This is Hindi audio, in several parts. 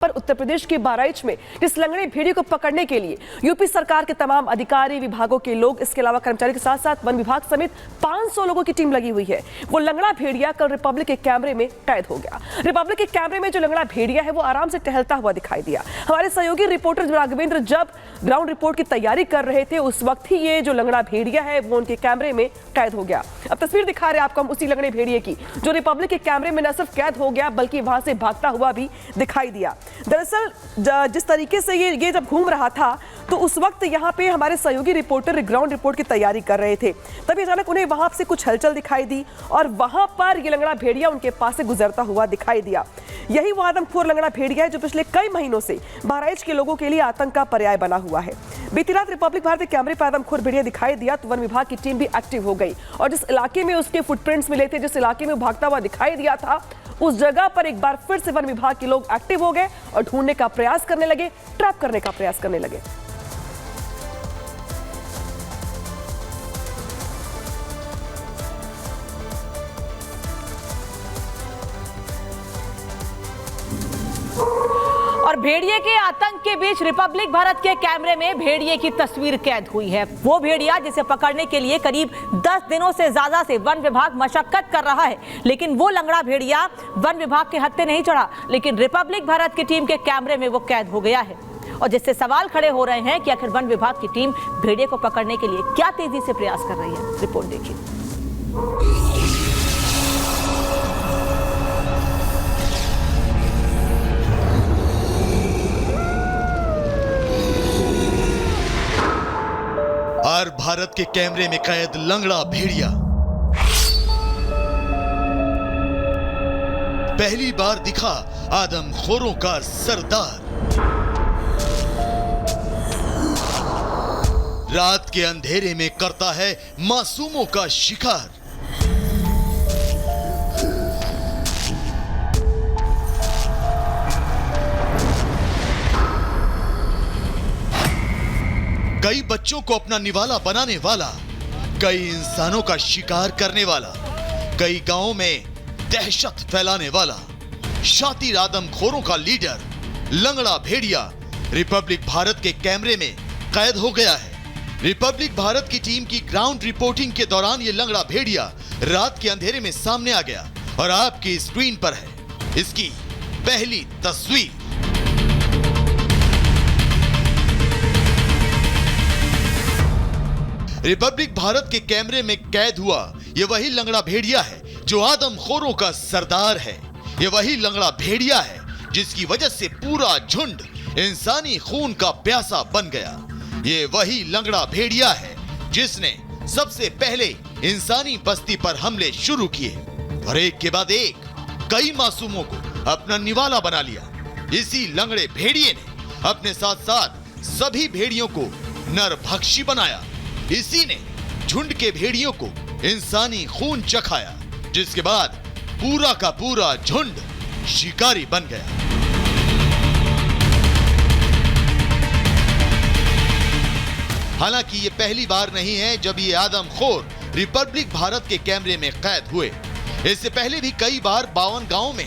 पर उत्तर प्रदेश के बहराइच में इस लंगड़े भेड़िए को पकड़ने के लिए यूपी सरकार के तमाम अधिकारी विभागों के लोग, इसके अलावा कर्मचारी के साथ साथ वन विभाग समेत 500 लोगों की टीम लगी हुई है। वो लंगड़ा भेड़िया कल रिपब्लिक के कैमरे में कैद हो गया। रिपब्लिक के कैमरे में जो लंगड़ा भेड़िया है वो आराम से टहलता हुआ दिखाई दिया। हमारे सहयोगी रिपोर्टर राघवेंद्र जब ग्राउंड रिपोर्ट की तैयारी कर रहे थे उस वक्त ही ये जो लंगड़ा भेड़िया है वो उनके कैमरे में कैद हो गया। अब तस्वीर दिखा रहे हैं आपको हम उसी लंगड़े भेड़िए की जो रिपब्लिक के कैमरे में न सिर्फ कैद हो गया बल्कि वहां से भागता हुआ भी दिखाई दिया। दरअसल जिस तरीके से ये जब घूम रहा था तो उस वक्त यहाँ पे हमारे सहयोगी रिपोर्टर ग्राउंड रिपोर्ट की तैयारी कर रहे थे, तभी अचानक उन्हें वहां से कुछ हलचल दिखाई दी और वहां पर ये लंगड़ा भेड़िया उनके पास से गुजरता हुआ दिखाई दिया। यही वो आदमखोर लंगड़ा भेड़िया है जो पिछले कई महीनों से बहराइच के लोगों के लिए आतंक का पर्याय बना हुआ है। बीती रात रिपब्लिक भारत के कैमरे पर आदमखोर भेड़िया दिखाई दिया तो वन विभाग की टीम भी एक्टिव हो गई और जिस इलाके में उसके फुटप्रिंट्स मिले थे, जिस इलाके में भागता हुआ दिखाई दिया था, उस जगह पर एक बार फिर से वन विभाग के लोग एक्टिव हो गए और ढूंढने का प्रयास करने लगे, ट्रैप करने का प्रयास करने लगे। और भेड़िए के आतंक के बीच रिपब्लिक भारत के कैमरे में भेड़िए की तस्वीर कैद हुई है। वो भेड़िया जिसे पकड़ने के लिए करीब 10 दिनों से ज्यादा से वन विभाग मशक्कत कर रहा है, लेकिन वो लंगड़ा भेड़िया वन विभाग के हत्थे नहीं चढ़ा, लेकिन रिपब्लिक भारत की टीम के कैमरे में वो कैद हो गया है। और जिससे सवाल खड़े हो रहे हैं कि आखिर वन विभाग की टीम भेड़िए को पकड़ने के लिए क्या तेजी से प्रयास कर रही है। रिपोर्ट देखिए। और भारत के कैमरे में कैद लंगड़ा भेड़िया पहली बार दिखा आदमखोरों का सरदार। रात के अंधेरे में करता है मासूमों का शिकार। कई बच्चों को अपना निवाला बनाने वाला, कई इंसानों का शिकार करने वाला, कई गांवों में दहशत फैलाने वाला, शातिर आदमखोरों का लीडर लंगड़ा भेड़िया रिपब्लिक भारत के कैमरे में कैद हो गया है। रिपब्लिक भारत की टीम की ग्राउंड रिपोर्टिंग के दौरान ये लंगड़ा भेड़िया रात के अंधेरे में सामने आ गया और आपकी स्क्रीन पर है इसकी पहली तस्वीर। रिपब्लिक भारत के कैमरे में कैद हुआ ये वही लंगड़ा भेड़िया है जो आदमखोरों का सरदार है। ये वही लंगड़ा भेड़िया है जिसकी वजह से पूरा झुंड इंसानी खून का प्यासा बन गया। ये वही लंगड़ा भेड़िया है जिसने सबसे पहले इंसानी बस्ती पर हमले शुरू किए और एक के बाद एक कई मासूमों को अपना निवाला बना लिया। इसी लंगड़े भेड़िए ने अपने साथ साथ सभी भेड़ियों को नरभक्षी बनाया। इसी ने झुंड के भेड़ियों को इंसानी खून चखाया, जिसके बाद पूरा का पूरा झुंड शिकारी बन गया। हालांकि ये पहली बार नहीं है जब ये आदमखोर रिपब्लिक भारत के कैमरे में कैद हुए। इससे पहले भी कई बार 52 गांवों में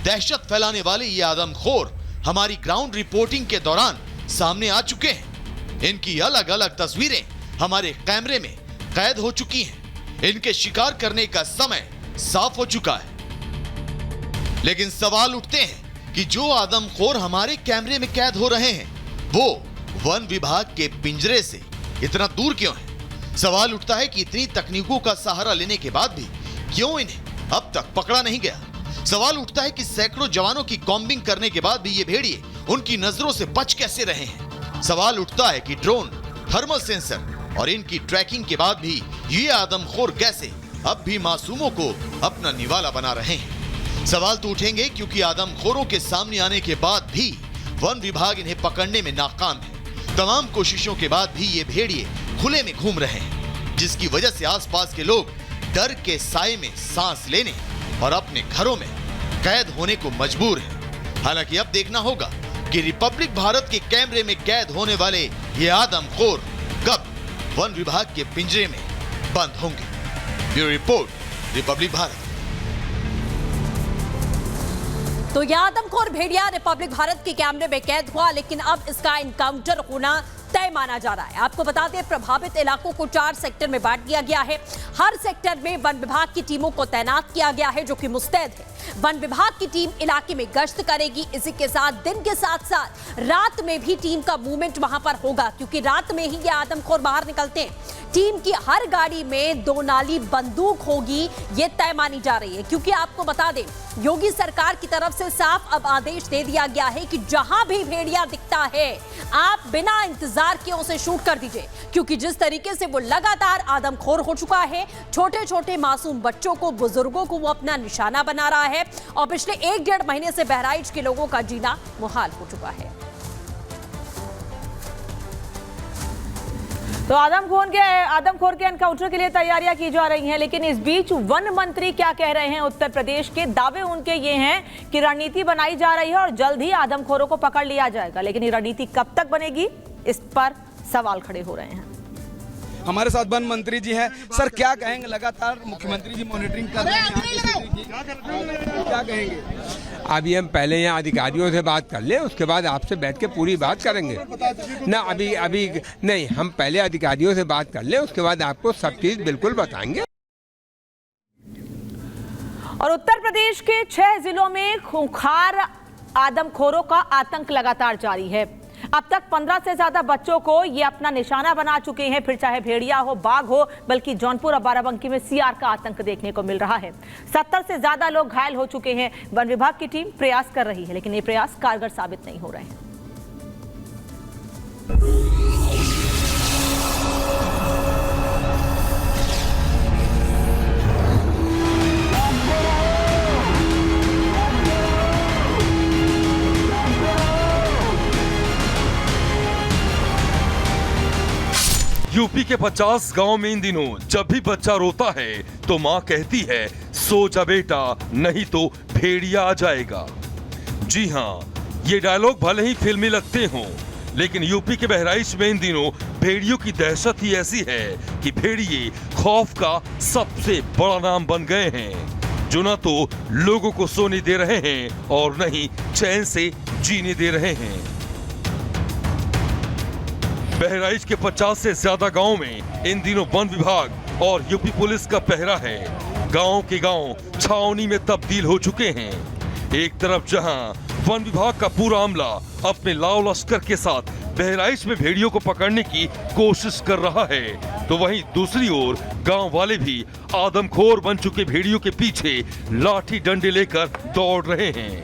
दहशत फैलाने वाले ये आदमखोर हमारी ग्राउंड रिपोर्टिंग के दौरान सामने आ चुके हैं। इनकी अलग अलग तस्वीरें हमारे कैमरे में कैद हो चुकी हैं। इनके शिकार करने का समय साफ हो चुका है। लेकिन सवाल उठते हैं कि जो आदमखोर हमारे कैमरे में कैद हो रहे हैं वो वन विभाग के पिंजरे से इतना दूर क्यों है। सवाल उठता है कि इतनी तकनीकों का सहारा लेने के बाद भी क्यों इन्हें अब तक पकड़ा नहीं गया। सवाल उठता है कि सैकड़ों जवानों की कॉम्बिंग करने के बाद भी ये भेड़िए उनकी नजरों से बच कैसे रहे हैं। सवाल उठता है कि ड्रोन, थर्मल सेंसर और इनकी ट्रैकिंग के बाद भी ये आदमखोर कैसे अब भी मासूमों को अपना निवाला बना रहे हैं। सवाल तो उठेंगे क्योंकि आदमखोरों के सामने आने के बाद भी वन विभाग इन्हें पकड़ने में नाकाम है। तमाम कोशिशों के बाद भी ये भेड़िए खुले में घूम रहे हैं, जिसकी वजह से आसपास के लोग डर के साए में सांस लेने और अपने घरों में कैद होने को मजबूर हैं। हालांकि अब देखना होगा कि रिपब्लिक भारत के कैमरे में कैद होने वाले ये आदमखोर कब वन विभाग के पिंजरे में बंद होंगे। Bureau report, Republic Bharat. तो यह आदमखोर भेड़िया रिपब्लिक भारत के कैमरे में कैद हुआ, लेकिन अब इसका इनकाउंटर होना तय माना जा रहा है। आपको बता दें, प्रभावित इलाकों को 4 सेक्टर में बांट दिया गया है। हर सेक्टर में वन विभाग की टीमों को तैनात किया गया है, जो कि मुस्तैद है। वन विभाग की टीम इलाके में गश्त करेगी। इसी के साथ दिन के साथ साथ रात में भी टीम का मूवमेंट वहां पर होगा, क्योंकि रात में ही ये आदमखोर बाहर निकलते हैं। टीम की हर गाड़ी में 2 नाली बंदूक होगी, ये तय मानी जा रही है, क्योंकि आपको बता दें, योगी सरकार की तरफ से साफ अब आदेश दे दिया गया है कि जहां भी भेड़िया दिखता है, आप बिना इंतजार के उसे शूट कर दीजिए, क्योंकि जिस तरीके से वो लगातार आदमखोर हो चुका है, छोटे छोटे मासूम बच्चों को, बुजुर्गों को वो अपना निशाना बना रहा है, और पिछले 1-1.5 महीने से बहराइच के लोगों का जीना मुहाल हो चुका है। तो आदमखोर के एनकाउंटर के लिए तैयारियां की जा रही हैं, लेकिन इस बीच वन मंत्री क्या कह रहे हैं? उत्तर प्रदेश के दावे उनके ये हैं कि रणनीति बनाई जा रही है और जल्द ही आदमखोरों को पकड़ लिया जाएगा, लेकिन ये रणनीति कब तक बनेगी, इस पर सवाल खड़े हो रहे हैं। हमारे साथ वन मंत्री जी हैं। सर, क्या कहेंगे? लगातार मुख्यमंत्री जी मॉनिटरिंग कर रहे हैं, क्या कहेंगे? अभी हम पहले यहाँ अधिकारियों से बात कर लें, उसके बाद आपसे बैठ के पूरी बात करेंगे ना। अभी नहीं, हम पहले अधिकारियों से बात कर लें, उसके बाद आपको सब चीज बिल्कुल बताएंगे। और उत्तर प्रदेश के 6 जिलों में खूंखार आदमखोरों का आतंक लगातार जारी है। अब तक 15 से ज्यादा बच्चों को ये अपना निशाना बना चुके हैं, फिर चाहे भेड़िया हो, बाघ हो, बल्कि जौनपुर और बाराबंकी में सीआर का आतंक देखने को मिल रहा है। 70 से ज्यादा लोग घायल हो चुके हैं। वन विभाग की टीम प्रयास कर रही है, लेकिन ये प्रयास कारगर साबित नहीं हो रहे हैं। यूपी के 50 गांव में इन दिनों जब भी बच्चा रोता है तो मां कहती है, सो जा बेटा, नहीं तो भेड़िया आ जाएगा। जी हां, ये डायलॉग भले ही फिल्मी लगते हों, लेकिन यूपी के बहराइच में इन दिनों भेड़ियों की दहशत ही ऐसी है कि भेड़िए खौफ का सबसे बड़ा नाम बन गए हैं, जो न तो लोगों को सोने दे रहे हैं और न ही चैन से जीने दे रहे हैं। बहराइच के 50 से ज्यादा गांव में इन दिनों वन विभाग और यूपी पुलिस का पहरा है। गांव के गांव छावनी में तब्दील हो चुके हैं। एक तरफ जहां वन विभाग का पूरा अमला अपने लाव लश्कर के साथ बहराइच में भेड़ियों को पकड़ने की कोशिश कर रहा है, तो वहीं दूसरी ओर गांव वाले भी आदमखोर बन चुके भेड़ियों के पीछे लाठी डंडे लेकर दौड़ रहे हैं।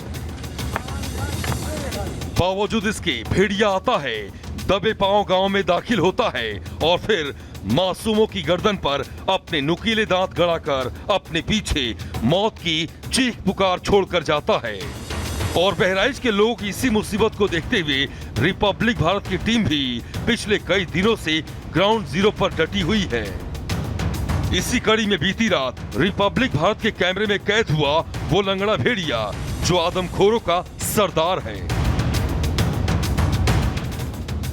बावजूद इसके भेड़िया आता है, दबे पांव गांव में दाखिल होता है और फिर मासूमों की गर्दन पर अपने नुकीले दांत गड़ाकर अपने पीछे मौत की चीख पुकार छोड़कर जाता है। और बहराइच के लोग इसी मुसीबत को देखते हुए रिपब्लिक भारत की टीम भी पिछले कई दिनों से ग्राउंड जीरो पर डटी हुई है। इसी कड़ी में बीती रात रिपब्लिक भारत के कैमरे में कैद हुआ वो लंगड़ा भेड़िया जो आदमखोरों का सरदार है।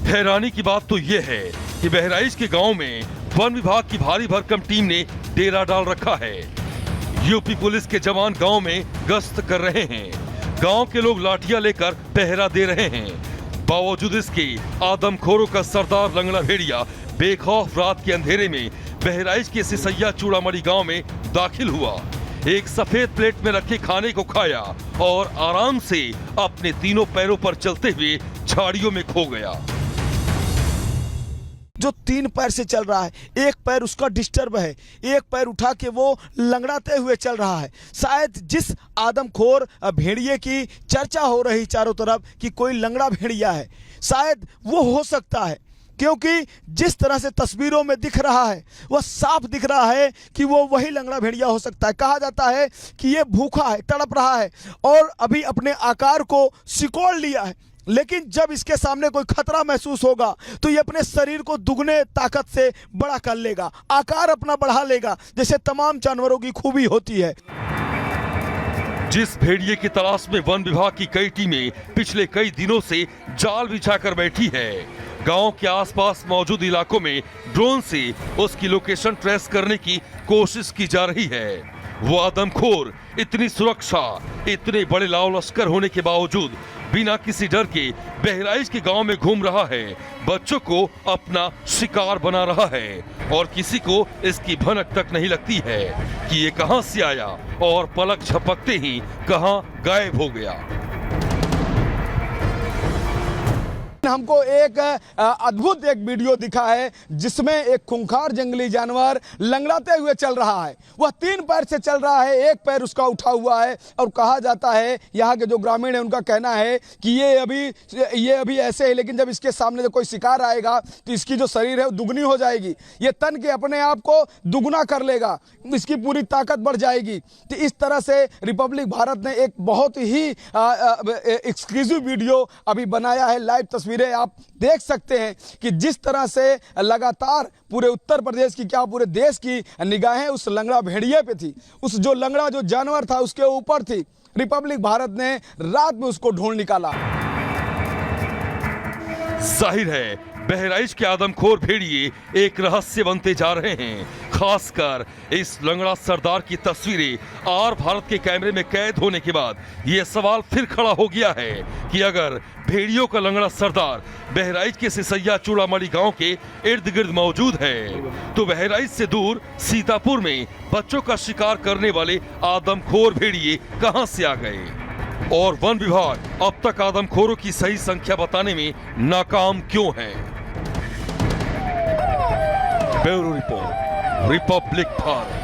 हैरानी की बात तो यह है कि बहराइच के गांव में वन विभाग की भारी भरकम टीम ने डेरा डाल रखा है। यूपी पुलिस के जवान गांव में गश्त कर रहे हैं। गांव के लोग लाठियां लेकर पहरा दे रहे हैं। बावजूद इसके आदमखोरों का सरदार लंगड़ा भेड़िया बेखौफ रात के अंधेरे में बहराइच के सिसैया चूड़ामणि गांव में दाखिल हुआ। एक सफेद प्लेट में रखे खाने को खाया और आराम से अपने तीनों पैरों पर चलते हुए झाड़ियों में खो गया। जो 3 पैर से चल रहा है, एक पैर उसका डिस्टर्ब है, एक पैर उठा के वो लंगड़ाते हुए चल रहा है। शायद जिस आदमखोर भेड़िए की चर्चा हो रही चारों तरफ कि कोई लंगड़ा भेड़िया है, शायद वो हो सकता है, क्योंकि जिस तरह से तस्वीरों में दिख रहा है वह साफ दिख रहा है कि वो वही लंगड़ा भेड़िया हो सकता है। कहा जाता है कि ये भूखा है, तड़प रहा है और अभी अपने आकार को सिकोड़ लिया है, लेकिन जब इसके सामने कोई खतरा महसूस होगा तो ये अपने शरीर को दुगने ताकत से बड़ा कर लेगा, आकार अपना बढ़ा लेगा, जैसे तमाम जानवरों की खूबी होती है। जिस भेड़िए की तलाश में वन विभाग की कई टीमें पिछले कई दिनों से जाल बिछाकर बैठी है, गांव के आसपास मौजूद इलाकों में ड्रोन से उसकी लोकेशन ट्रेस करने की कोशिश की जा रही है। वो आदमखोर इतनी सुरक्षा, इतने बड़े लाव लश्कर होने के बावजूद बिना किसी डर के बहराइच के गांव में घूम रहा है, बच्चों को अपना शिकार बना रहा है और किसी को इसकी भनक तक नहीं लगती है कि ये कहां से आया और पलक झपकते ही कहां गायब हो गया। हमको एक अद्भुत एक वीडियो दिखा है जिसमें एक खूंखार जंगली जानवर लंगड़ाते हुए चल रहा है। वह 3 पैर से चल रहा है, एक पैर उसका उठा हुआ है और कहा जाता है, यहाँ के जो ग्रामीण है उनका कहना है कि ये अभी ऐसे है, लेकिन जब इसके सामने जो कोई शिकार आएगा तो इसकी जो शरीर है वो दुगनी हो जाएगी, ये तन के अपने आप को दुगना कर लेगा, इसकी पूरी ताकत बढ़ जाएगी। तो इस तरह से रिपब्लिक भारत ने एक बहुत ही एक्सक्लूसिव वीडियो अभी बनाया है। लाइव तस्वीरें आप देख सकते हैं कि जिस तरह से लगातार पूरे उत्तर प्रदेश की क्या पूरे देश की निगाहें उस लंगड़ा भेड़िए पे थी, उस जो लंगड़ा जो जानवर था उसके ऊपर थी। रिपब्लिक भारत ने रात में उसको ढूंढ निकाला। जाहिर है बहराइच के आदमखोर भेड़िए एक रहस्य बनते जा रहे हैं। खासकर इस लंगड़ा सरदार की तस्वीरें आर भारत के कैमरे में कैद होने के बाद यह सवाल फिर खड़ा हो गया है कि अगर भेड़ियों का लंगड़ा सरदार बहराइच के सिसैया चूड़ामणि गांव के इर्द गिर्द मौजूद है तो बहराइच से दूर सीतापुर में बच्चों का शिकार करने वाले आदमखोर भेड़िए कहां से आ गए और वन विभाग अब तक आदमखोरों की सही संख्या बताने में नाकाम क्यों है। Bureau report, Republic Bharat.